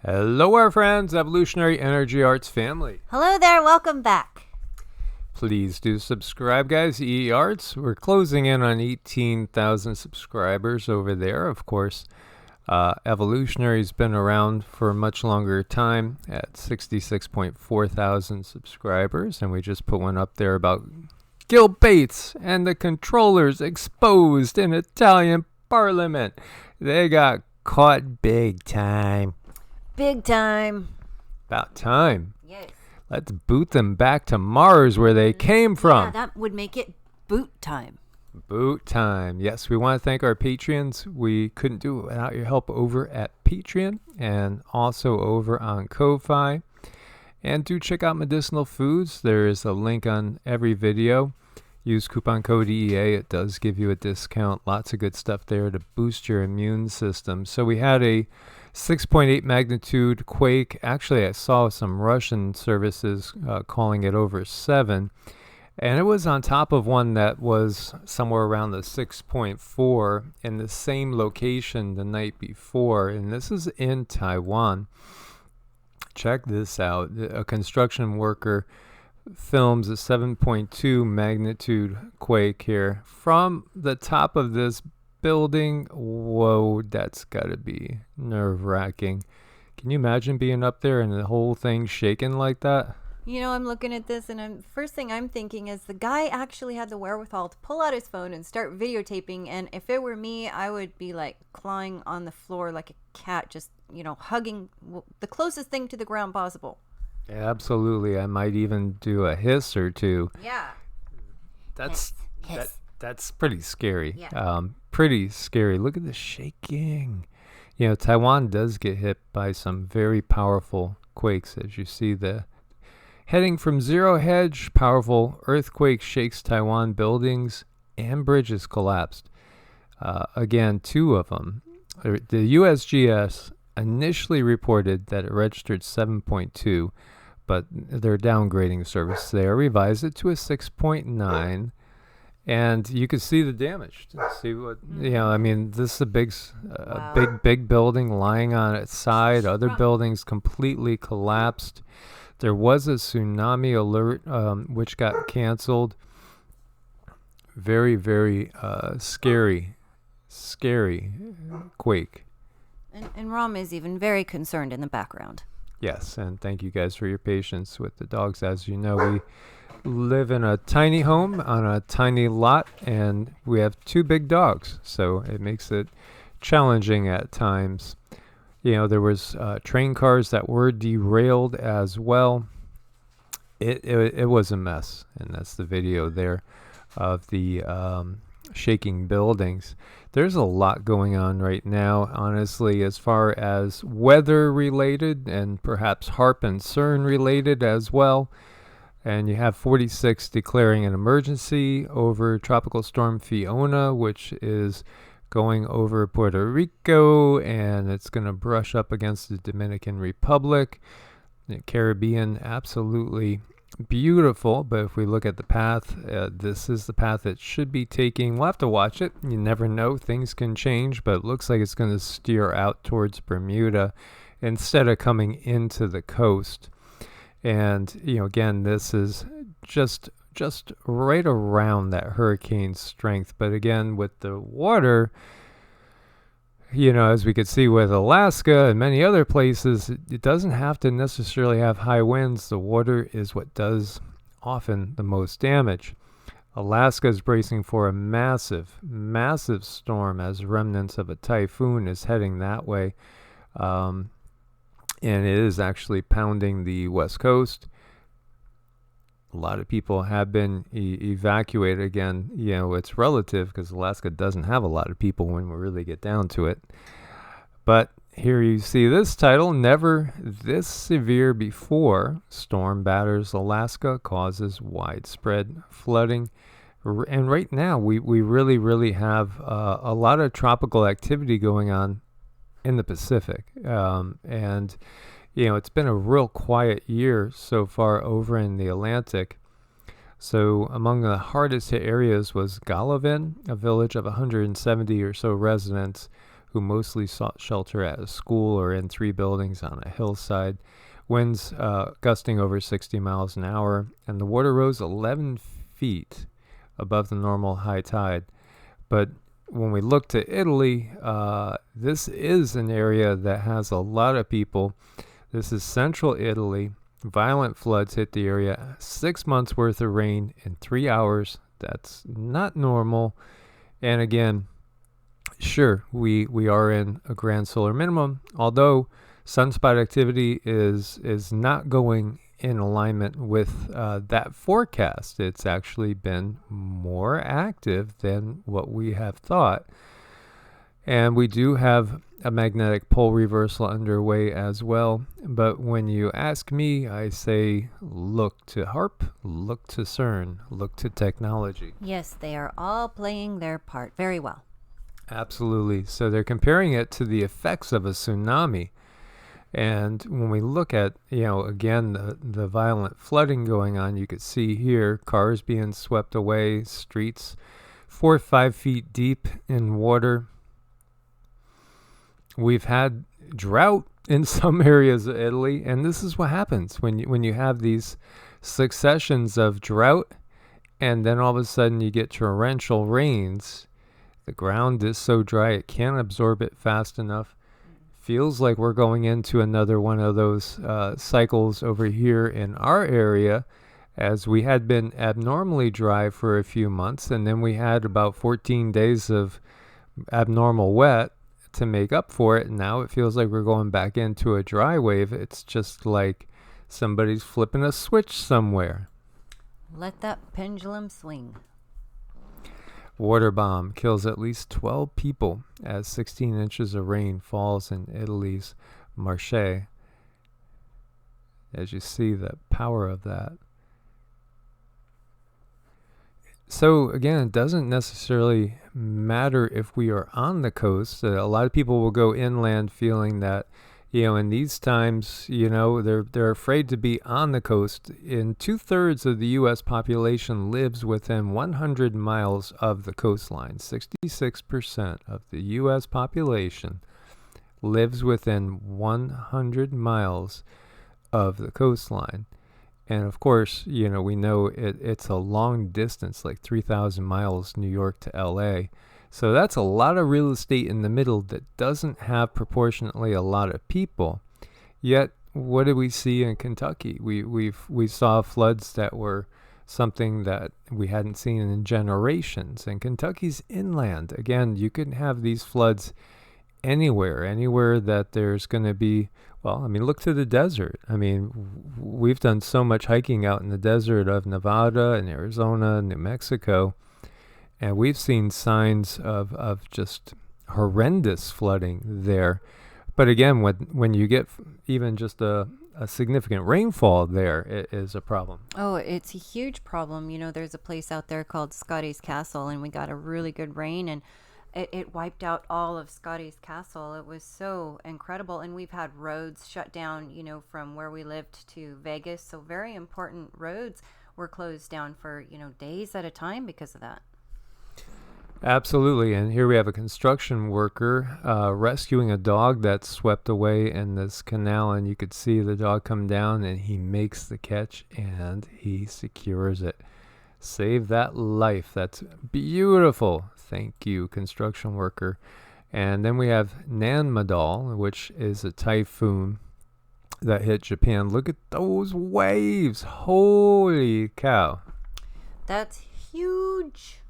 Hello, our friends, Evolutionary Energy Arts family. Hello there, welcome back. Please do subscribe, guys. EEARTS. We're closing in on 18,000 subscribers over there. Of course, Evolutionary's been around for a much longer time at 66.4 thousand subscribers, and we just put one up there about Gil Bates and the controllers exposed in Italian Parliament. They got caught big time. Big time. About time. Yes. Let's boot them back to Mars where they came from. Yeah, that would make it boot time. Boot time. Yes, we want to thank our Patreons. We couldn't do it without your help over at Patreon and also over on Ko-Fi. And do check out Medicinal Foods. There is a link on every video. Use coupon code EEA. It does give you a discount. Lots of good stuff there to boost your immune system. So we had a 6.8 magnitude quake. Actually, I saw some Russian services calling it over 7. And it was on top of one that was somewhere around the 6.4 in the same location the night before. And this is in Taiwan. Check this out. A construction worker films a 7.2 magnitude quake here from the top of this building. Whoa, that's gotta be nerve-wracking. Can you imagine being up there and the whole thing shaking like that? You know, I'm looking at this and first thing I'm thinking is the guy actually had the wherewithal to pull out his phone and start videotaping, and if it were me, I would be like clawing on the floor like a cat, just, you know, hugging the closest thing to the ground possible. Yeah, absolutely. I might even do a hiss or two. Yeah. That's Hiss. that's pretty scary. Yeah. Pretty scary. Look at the shaking. You know, Taiwan does get hit by some very powerful quakes, as you see the heading from zero hedge. Powerful earthquake shakes Taiwan. Buildings and bridges collapsed. Again, 2 of them. The USGS initially reported that it registered 7.2, but they're downgrading service there. Revised it to a 6.9. And you can see the damage. See what, you know, I mean, this is a big building lying on its side. Other buildings completely collapsed. There was a tsunami alert, which got canceled. Very, very scary quake. And Rom is even very concerned in the background. Yes, and thank you guys for your patience with the dogs. As you know, we live in a tiny home on a tiny lot, and we have 2 big dogs, so it makes it challenging at times. You know, there was train cars that were derailed as well. It was a mess, and that's the video there of the shaking buildings. There's a lot going on right now, honestly, as far as weather related and perhaps HAARP and CERN related as well. And you have 46 declaring an emergency over Tropical Storm Fiona, which is going over Puerto Rico, and it's going to brush up against the Dominican Republic. The Caribbean, absolutely beautiful, but if we look at the path, this is the path it should be taking. We'll have to watch it. You never know. Things can change, but it looks like it's going to steer out towards Bermuda instead of coming into the coast. And, you know, again, this is just right around that hurricane strength. But again, with the water, you know, as we could see with Alaska and many other places, it doesn't have to necessarily have high winds. The water is what does often the most damage. Alaska is bracing for a massive storm as remnants of a typhoon is heading that way. And it is actually pounding the west coast. A lot of people have been evacuated. Again, you know, it's relative because Alaska doesn't have a lot of people when we really get down to it. But here you see this title, Never This Severe Before. Storm batters Alaska, causes widespread flooding. And right now, we really have a lot of tropical activity going on in the Pacific. And, you know, it's been a real quiet year so far over in the Atlantic. So among the hardest hit areas was Golovin, a village of 170 or so residents who mostly sought shelter at a school or in 3 buildings on a hillside. Winds gusting over 60 miles an hour, and the water rose 11 feet above the normal high tide. But when we look to Italy, this is an area that has a lot of people. This is central Italy. Violent floods hit the area. 6 months worth of rain in 3 hours. That's not normal. And again, sure, we are in a grand solar minimum, although sunspot activity is not going in alignment with that forecast. It's actually been more active than what we have thought. And we do have a magnetic pole reversal underway as well. But when you ask me, I say look to HARP, look to CERN, look to technology. Yes, they are all playing their part very well. Absolutely. So they're comparing it to the effects of a tsunami. And when we look at, again, the violent flooding going on, you could see here cars being swept away, streets 4 or 5 feet deep in water. We've had drought in some areas of Italy, and this is what happens when you have these successions of drought, and then all of a sudden you get torrential rains. The ground is so dry it can't absorb it fast enough. Feels like we're going into another one of those cycles over here in our area, as we had been abnormally dry for a few months, and then we had about 14 days of abnormal wet to make up for it. And now it feels like we're going back into a dry wave. It's just like somebody's flipping a switch somewhere. Let that pendulum swing. Water bomb kills at least 12 people as 16 inches of rain falls in Italy's Marche. As you see the power of that. So again, it doesn't necessarily matter if we are on the coast. A lot of people will go inland feeling that, in these times, they're afraid to be on the coast. And 2/3 of the U.S. population lives within 100 miles of the coastline. 66% of the U.S. population lives within 100 miles of the coastline. And of course, we know it's a long distance, like 3,000 miles, New York to LA. So that's a lot of real estate in the middle that doesn't have proportionately a lot of people. Yet, what did we see in Kentucky? We saw floods that were something that we hadn't seen in generations. And Kentucky's inland. Again, you can have these floods anywhere that there's going to be. Well, look to the desert. We've done so much hiking out in the desert of Nevada and Arizona, New Mexico, and we've seen signs of just horrendous flooding there. But again, when you get even just a significant rainfall there, it is a problem. Oh, it's a huge problem. There's a place out there called Scotty's Castle, and we got a really good rain, and it wiped out all of Scotty's Castle. It was so incredible. And we've had roads shut down, from where we lived to Vegas. So very important roads were closed down for, days at a time because of that. Absolutely. And here we have a construction worker rescuing a dog that's swept away in this canal. And you could see the dog come down, and he makes the catch and he secures it. Save that life. That's beautiful. Thank you, construction worker. And then we have Nanmadol, which is a typhoon that hit Japan. Look at those waves. Holy cow. That's huge.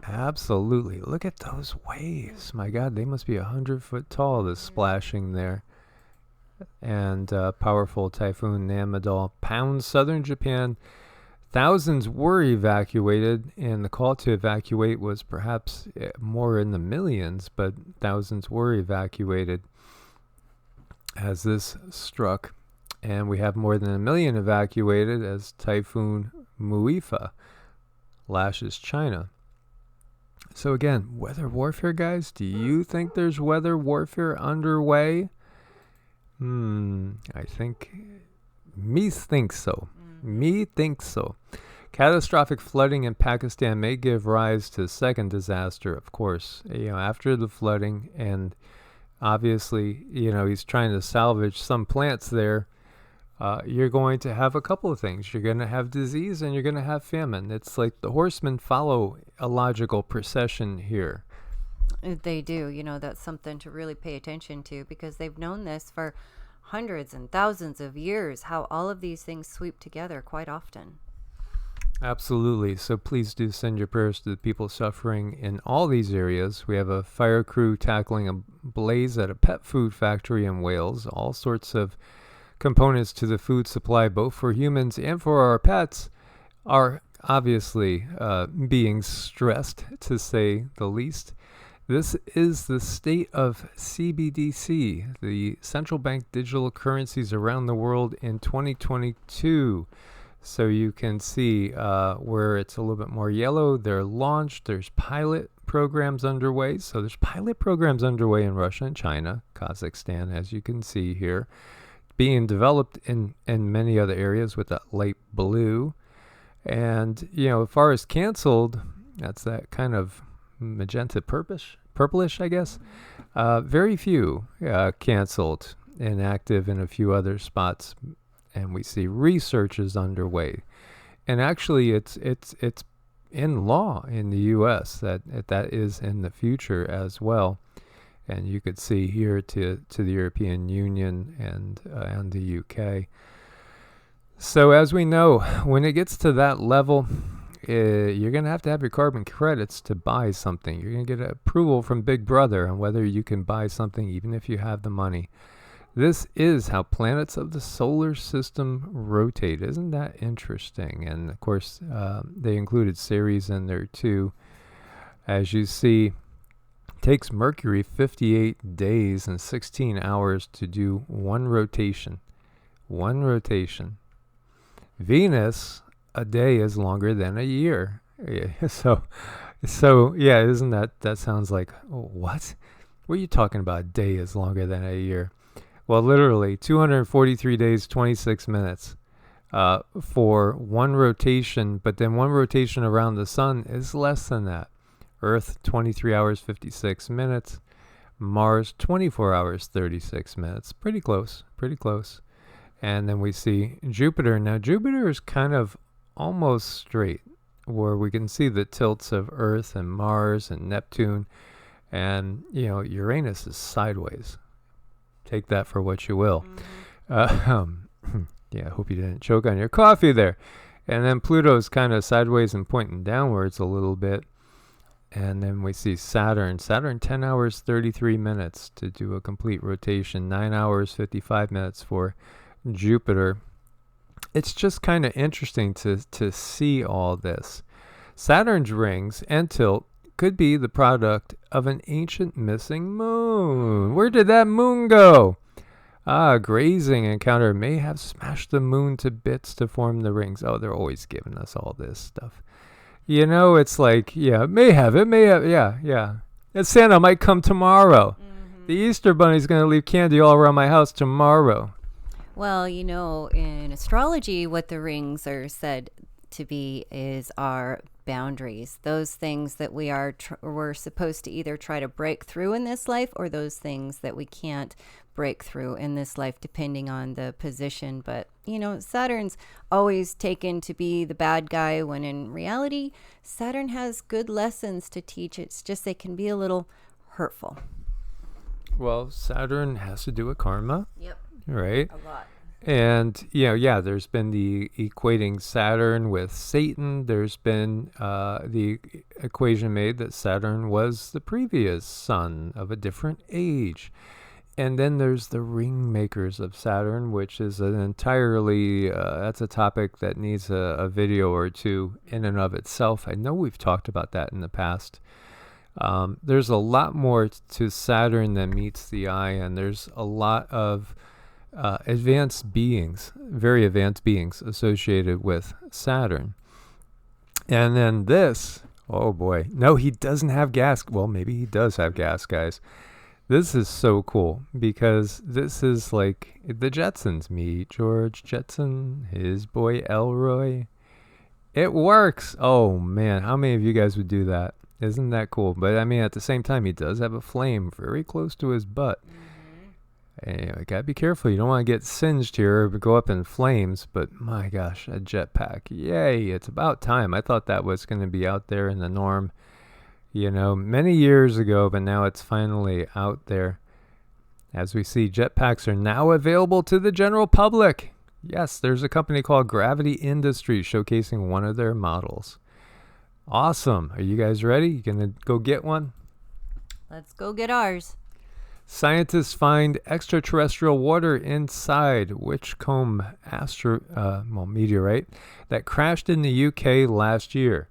Absolutely. Look at those waves. My God, they must be 100 foot tall, the splashing there. And powerful typhoon Nanmadol pounds southern Japan. Thousands were evacuated, and the call to evacuate was perhaps more in the millions, but thousands were evacuated as this struck. And we have more than 1 million evacuated as Typhoon Muifa lashes China. So again, weather warfare, guys. Do you think there's weather warfare underway? Me thinks so. Me thinks so. Catastrophic flooding in Pakistan may give rise to a second disaster, of course, after the flooding. And obviously, he's trying to salvage some plants there. You're going to have a couple of things. You're going to have disease and you're going to have famine. It's like the horsemen follow a logical procession here. They do. That's something to really pay attention to, because they've known this for hundreds and thousands of years, how all of these things sweep together quite often. Absolutely. So please do send your prayers to the people suffering in all these areas. We have a fire crew tackling a blaze at a pet food factory in Wales. All sorts of components to the food supply, both for humans and for our pets, are obviously being stressed, to say the least. This is the state of CBDC, the central bank digital currencies around the world in 2022. So you can see where it's a little bit more yellow. They're launched. There's pilot programs underway. So there's pilot programs underway in Russia and China, Kazakhstan, as you can see here, being developed in many other areas with that light blue. And, as far as canceled, that's that kind of magenta purplish, I guess. Very few canceled, inactive in a few other spots. And we see research is underway, and actually it's in law in the U.S. that is in the future as well. And you could see here to the European Union and the U.K. So as we know, when it gets to that level, you're going to have your carbon credits to buy something. You're going to get approval from Big Brother on whether you can buy something, even if you have the money. This is how planets of the solar system rotate. Isn't that interesting? And of course, they included Ceres in there too. As you see, it takes Mercury 58 days and 16 hours to do one rotation. One rotation. Venus, a day is longer than a year. So yeah, isn't that sounds like, what? What are you talking about? A day is longer than a year. Well, literally 243 days, 26 minutes for one rotation, but then one rotation around the sun is less than that. Earth, 23 hours, 56 minutes. Mars, 24 hours, 36 minutes. Pretty close. And then we see Jupiter. Now, Jupiter is kind of almost straight, where we can see the tilts of Earth and Mars and Neptune. And, Uranus is sideways. Take that for what you will. Yeah, I hope you didn't choke on your coffee there. And then Pluto's kind of sideways and pointing downwards a little bit. And then we see Saturn. Saturn, 10 hours, 33 minutes to do a complete rotation. 9 hours, 55 minutes for Jupiter. It's just kind of interesting to see all this. Saturn's rings and tilt could be the product of an ancient missing moon. Where did that moon go? A grazing encounter may have smashed the moon to bits to form the rings. Oh, they're always giving us all this stuff. It's like, it may have, yeah. And Santa might come tomorrow. The Easter Bunny's going to leave candy all around my house tomorrow. Well, in astrology, what the rings are said to be is our boundaries, those things that we're supposed to either try to break through in this life, or those things that we can't break through in this life, depending on the position. But Saturn's always taken to be the bad guy, when in reality Saturn has good lessons to teach. It's just they can be a little hurtful. Well, Saturn has to do with karma. Yep. Right. A lot. And, there's been the equating Saturn with Satan. There's been the equation made that Saturn was the previous sun of a different age. And then there's the ring makers of Saturn, which is an entirely, that's a topic that needs a video or two in and of itself. I know we've talked about that in the past. There's a lot more to Saturn than meets the eye, and there's a lot of advanced beings, very advanced beings associated with Saturn. And then this, oh boy, no, he doesn't have gas. Well, maybe he does have gas, guys. This is so cool, because this is like the Jetsons. Meet George Jetson, his boy Elroy, It works. Oh man, how many of you guys would do that? Isn't that cool? But I mean, at the same time, he does have a flame very close to his butt. And, you gotta be careful. You don't want to get singed here or go up in flames. But my gosh, a jetpack. Yay, it's about time. I thought that was going to be out there in the norm, many years ago, but now it's finally out there. As we see, jetpacks are now available to the general public. Yes, there's a company called Gravity Industries showcasing one of their models. Awesome. Are you guys ready? You gonna go get one? Let's go get ours. Scientists find extraterrestrial water inside Witchcombe meteorite that crashed in the UK last year.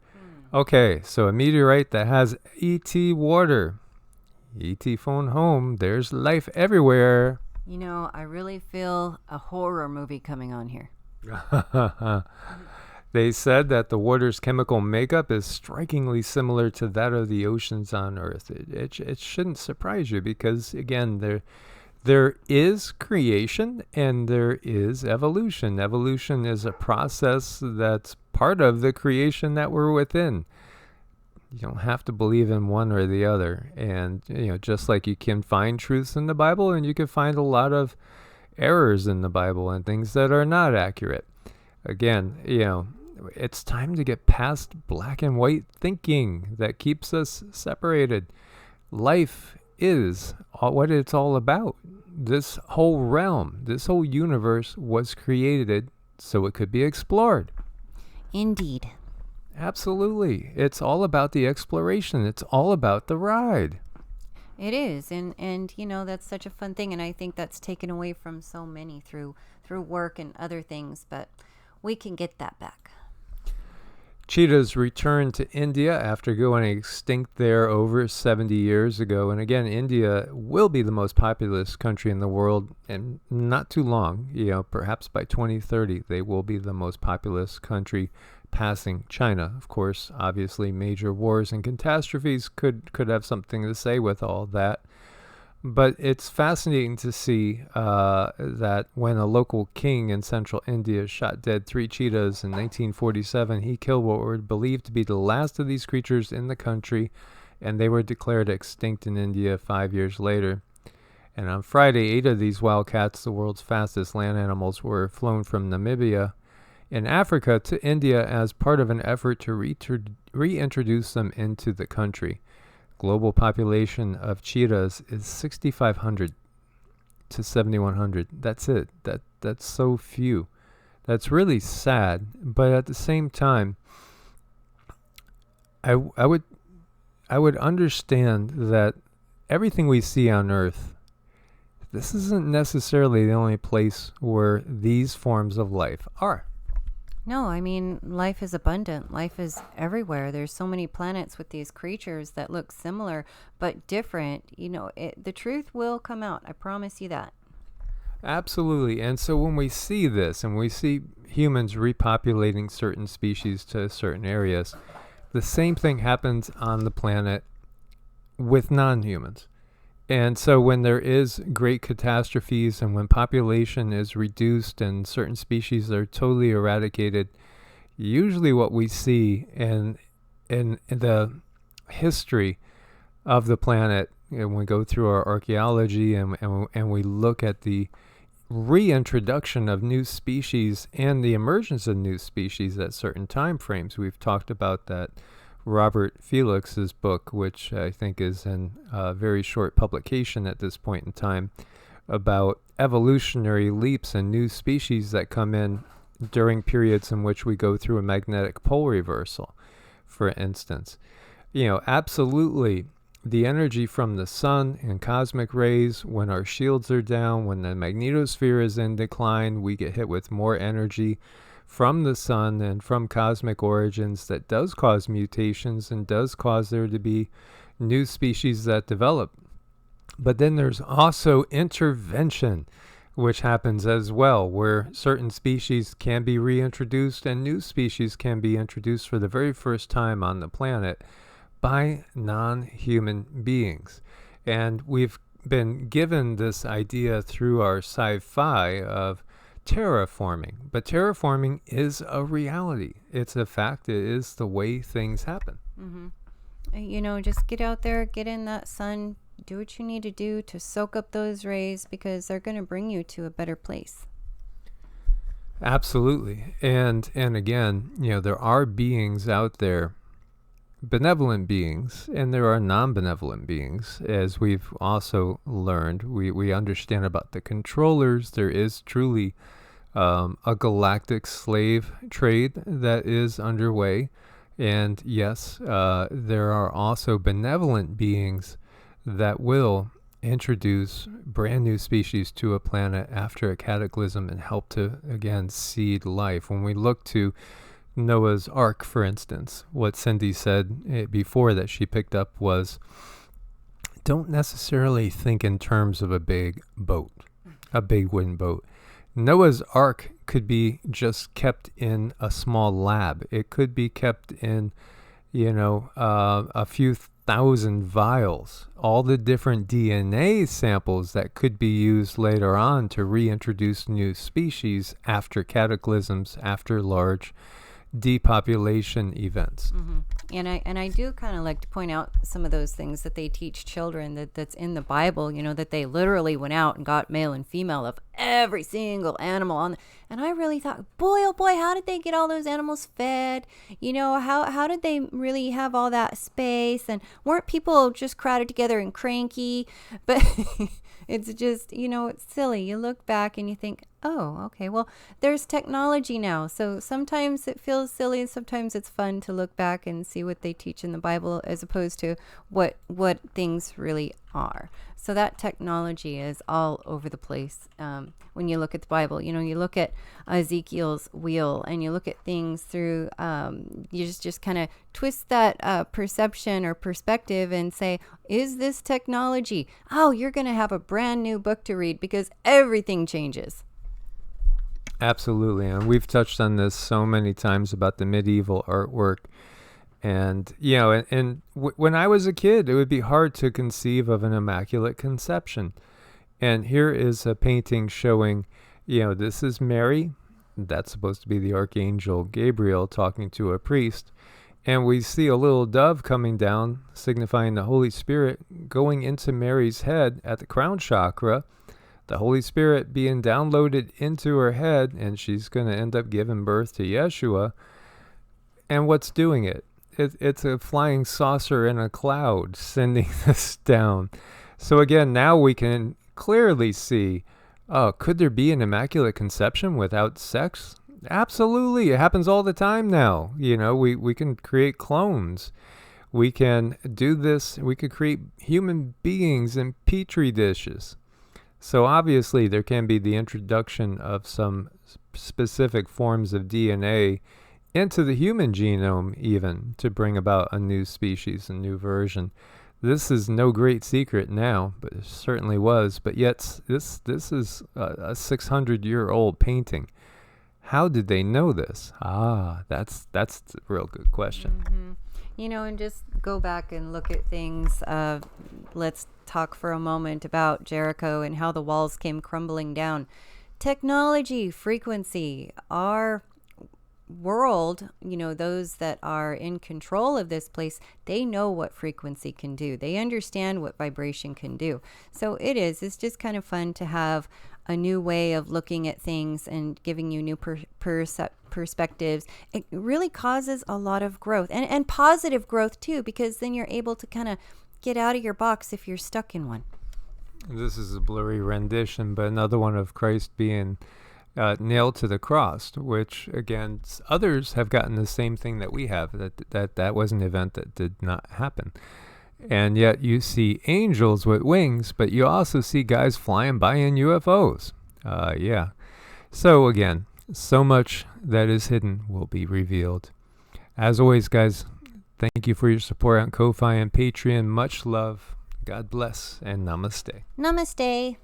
Okay, so a meteorite that has ET water. ET phone home. There's life everywhere. I really feel a horror movie coming on here. They said that the water's chemical makeup is strikingly similar to that of the oceans on Earth. It shouldn't surprise you because, again, there is creation and there is evolution. Evolution is a process that's part of the creation that we're within. You don't have to believe in one or the other. And, just like you can find truths in the Bible and you can find a lot of errors in the Bible and things that are not accurate. Again, it's time to get past black and white thinking that keeps us separated. Life is what it's all about. This whole realm, this whole universe was created so it could be explored. Indeed. Absolutely. It's all about the exploration. It's all about the ride. It is. And that's such a fun thing. And I think that's taken away from so many through work and other things. But we can get that back. Cheetahs returned to India after going extinct there over 70 years ago. And again, India will be the most populous country in the world in not too long. Perhaps by 2030, they will be the most populous country, passing China. Of course, obviously, major wars and catastrophes could have something to say with all that. But it's fascinating to see that when a local king in central India shot dead 3 cheetahs in 1947, he killed what were believed to be the last of these creatures in the country, and they were declared extinct in India 5 years later. And on Friday, 8 of these wildcats, the world's fastest land animals, were flown from Namibia in Africa to India as part of an effort to reintroduce them into the country. Global population of cheetahs is 6,500 to 7,100. That's it. That's so few. That's really sad. But at the same time, I would understand that everything we see on Earth, this isn't necessarily the only place where these forms of life are. No, I mean, life is abundant. Life is everywhere. There's so many planets with these creatures that look similar but different. The truth will come out. I promise you that. Absolutely. And so when we see this and we see humans repopulating certain species to certain areas, the same thing happens on the planet with non-humans. And so when there is great catastrophes and when population is reduced and certain species are totally eradicated, usually what we see in the history of the planet, when we go through our archaeology and we look at the reintroduction of new species and the emergence of new species at certain time frames. We've talked about that Robert Felix's book, which I think is in a very short publication at this point in time, about evolutionary leaps and new species that come in during periods in which we go through a magnetic pole reversal, for instance. Absolutely, the energy from the sun and cosmic rays, when our shields are down, when the magnetosphere is in decline, we get hit with more energy from the sun and from cosmic origins that does cause mutations and does cause there to be new species that develop. But then there's also intervention, which happens as well, where certain species can be reintroduced and new species can be introduced for the very first time on the planet by non-human beings. And we've been given this idea through our sci-fi of terraforming. But terraforming is a reality. It's a fact. It is the way things happen. Just get out there, get in that sun, do what you need to do to soak up those rays, because they're going to bring you to a better place. Absolutely. And again, there are beings out there, benevolent beings, and there are non-benevolent beings. As we've also learned, we understand about the controllers. There is truly a galactic slave trade that is underway. And yes, there are also benevolent beings that will introduce brand new species to a planet after a cataclysm and help to, again, seed life. When we look to Noah's Ark, for instance, what Cindy said before that she picked up was, don't necessarily think in terms of a big boat, a big wooden boat. Noah's Ark could be just kept in a small lab. It could be kept in, a few thousand vials. All the different DNA samples that could be used later on to reintroduce new species after cataclysms, after large depopulation events. And I do kind of like to point out some of those things that they teach children that's in the Bible, that they literally went out and got male and female of every single animal on. And I really thought, boy, oh boy, how did they get all those animals fed? How did they really have all that space? And weren't people just crowded together and cranky? But it's just, it's silly. You look back and you think, oh, okay, well, there's technology now. So sometimes it feels silly and sometimes it's fun to look back and see what they teach in the Bible as opposed to what things really are. So that technology is all over the place. When you look at the Bible, you look at Ezekiel's wheel and you look at things through, you just kind of twist that perception or perspective and say, is this technology? Oh, you're going to have a brand new book to read because everything changes. Absolutely. And we've touched on this so many times about the medieval artwork. And, when I was a kid, it would be hard to conceive of an immaculate conception. And here is a painting showing, this is Mary. That's supposed to be the Archangel Gabriel talking to a priest. And we see a little dove coming down, signifying the Holy Spirit going into Mary's head at the crown chakra. The Holy Spirit being downloaded into her head, and she's going to end up giving birth to Yeshua. And what's doing it? It's a flying saucer in a cloud sending this down. So again, now we can clearly see, could there be an immaculate conception without sex? Absolutely. It happens all the time now. We can create clones. We can do this. We could create human beings in petri dishes. So obviously there can be the introduction of some specific forms of DNA into the human genome even to bring about a new species, a new version. This is no great secret now, but it certainly was. But yet this is a 600-year-old painting. How did they know this? That's a real good question. And just go back and look at things. Let's talk for a moment about Jericho and how the walls came crumbling down. Technology, frequency, our world, those that are in control of this place, they know what frequency can do. They understand what vibration can do. So it's just kind of fun to have a new way of looking at things and giving you new perspectives. It really causes a lot of growth and positive growth too, because then you're able to kind of get out of your box if you're stuck in one. This is a blurry rendition, but another one of Christ being nailed to the cross, which again, others have gotten the same thing that we have, that was an event that did not happen. And yet you see angels with wings, but you also see guys flying by in UFOs. So again, so much that is hidden will be revealed. As always, guys, thank you for your support on Ko-Fi and Patreon. Much love. God bless and namaste. Namaste.